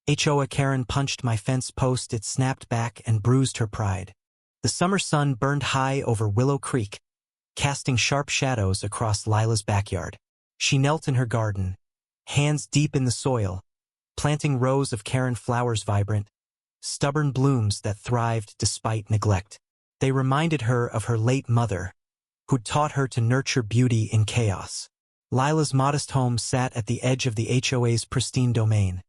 HOA Karen punched my fence post. It snapped back and bruised her pride. The summer sun burned high over Willow Creek, casting sharp shadows across Lila's backyard. She knelt in her garden, hands deep in the soil, planting rows of Karen flowers, vibrant, stubborn blooms that thrived despite neglect. They reminded her of her late mother, who'd taught her to nurture beauty in chaos. Lila's modest home sat at the edge of the HOA's pristine domain,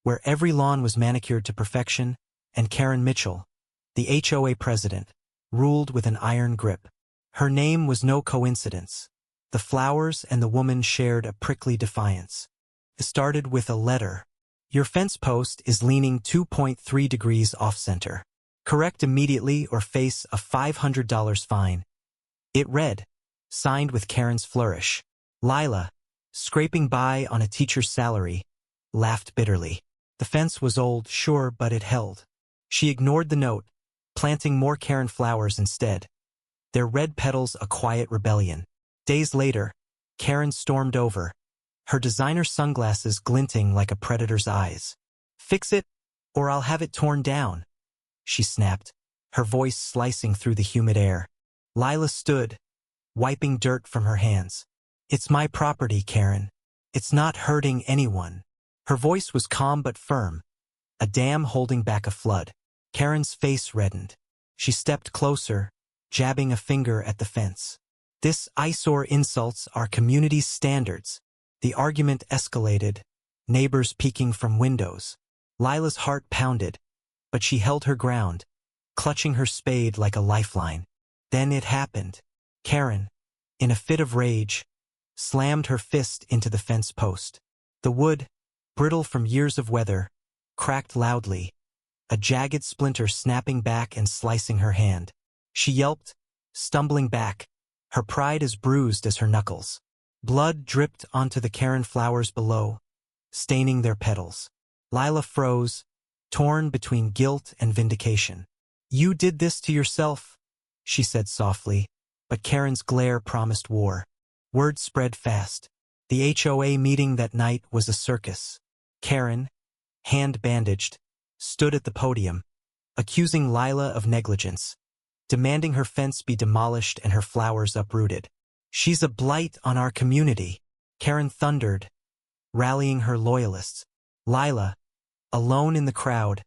where every lawn was manicured to perfection, and Karen Mitchell, the HOA president, ruled with an iron grip. Her name was no coincidence. The flowers and the woman shared a prickly defiance. It started with a letter. Your fence post is leaning 2.3 degrees off-center. Correct immediately or face a $500 fine. It read, signed with Karen's flourish. Lila, scraping by on a teacher's salary, laughed bitterly. The fence was old, sure, but it held. She ignored the note, planting more Karen flowers instead, their red petals a quiet rebellion. Days later, Karen stormed over, her designer sunglasses glinting like a predator's eyes. Fix it, or I'll have it torn down, she snapped, her voice slicing through the humid air. Lila stood, wiping dirt from her hands. It's my property, Karen. It's not hurting anyone. Her voice was calm but firm, a dam holding back a flood. Karen's face reddened. She stepped closer, jabbing a finger at the fence. This eyesore insults our community's standards. The argument escalated, neighbors peeking from windows. Lila's heart pounded, but she held her ground, clutching her spade like a lifeline. Then it happened. Karen, in a fit of rage, slammed her fist into the fence post. The wood, brittle from years of weather, cracked loudly, a jagged splinter snapping back and slicing her hand. She yelped, stumbling back, her pride as bruised as her knuckles. Blood dripped onto the Karen flowers below, staining their petals. Lila froze, torn between guilt and vindication. You did this to yourself, she said softly, but Karen's glare promised war. Word spread fast. The HOA meeting that night was a circus. Karen, hand bandaged, stood at the podium, accusing Lila of negligence, demanding her fence be demolished and her flowers uprooted. She's a blight on our community, Karen thundered, rallying her loyalists. Lila, alone in the crowd,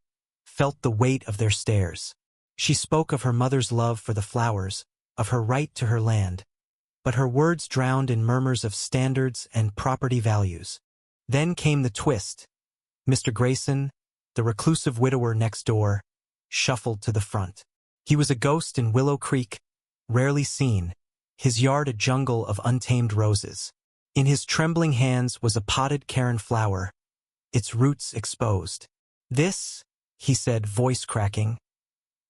felt the weight of their stares. She spoke of her mother's love for the flowers, of her right to her land, but her words drowned in murmurs of standards and property values. Then came the twist. Mr. Grayson, the reclusive widower next door, shuffled to the front. He was a ghost in Willow Creek, rarely seen, his yard a jungle of untamed roses. In his trembling hands was a potted Karen flower, its roots exposed. This, he said, voice cracking,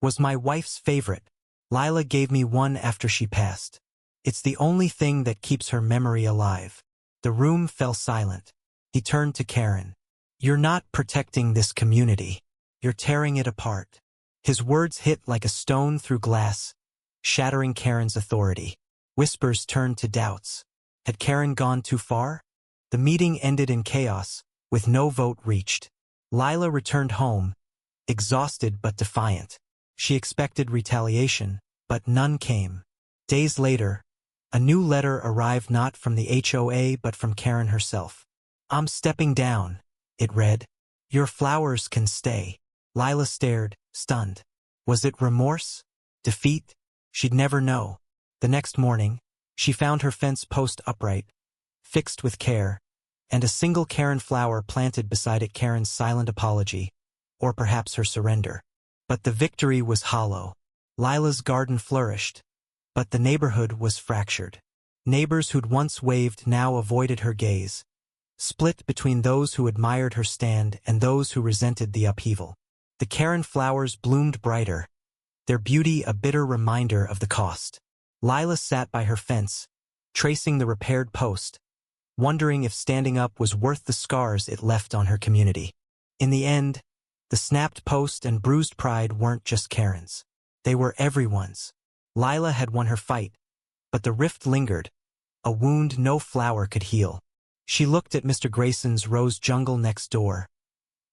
was my wife's favorite. Lila gave me one after she passed. It's the only thing that keeps her memory alive. The room fell silent. He turned to Karen. You're not protecting this community. You're tearing it apart. His words hit like a stone through glass, shattering Karen's authority. Whispers turned to doubts. Had Karen gone too far? The meeting ended in chaos, with no vote reached. Lila returned home, exhausted but defiant. She expected retaliation, but none came. Days later, a new letter arrived not from the HOA but from Karen herself. I'm stepping down, it read. Your flowers can stay. Lila stared, stunned. Was it remorse? Defeat? She'd never know. The next morning, she found her fence post upright, fixed with care, and a single Karen flower planted beside it. Karen's silent apology, or perhaps her surrender. But the victory was hollow. Lila's garden flourished, but the neighborhood was fractured. Neighbors who'd once waved now avoided her gaze, split between those who admired her stand and those who resented the upheaval. The Karen flowers bloomed brighter, their beauty a bitter reminder of the cost. Lila sat by her fence, tracing the repaired post, wondering if standing up was worth the scars it left on her community. In the end, the snapped post and bruised pride weren't just Karen's. They were everyone's. Lila had won her fight, but the rift lingered, a wound no flower could heal. She looked at Mr. Grayson's rose jungle next door,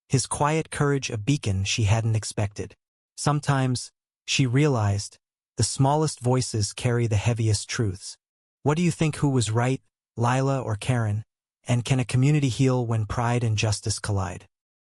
his quiet courage a beacon she hadn't expected. Sometimes, she realized, the smallest voices carry the heaviest truths. What do you think, who was right, Lila or Karen? And can a community heal when pride and justice collide?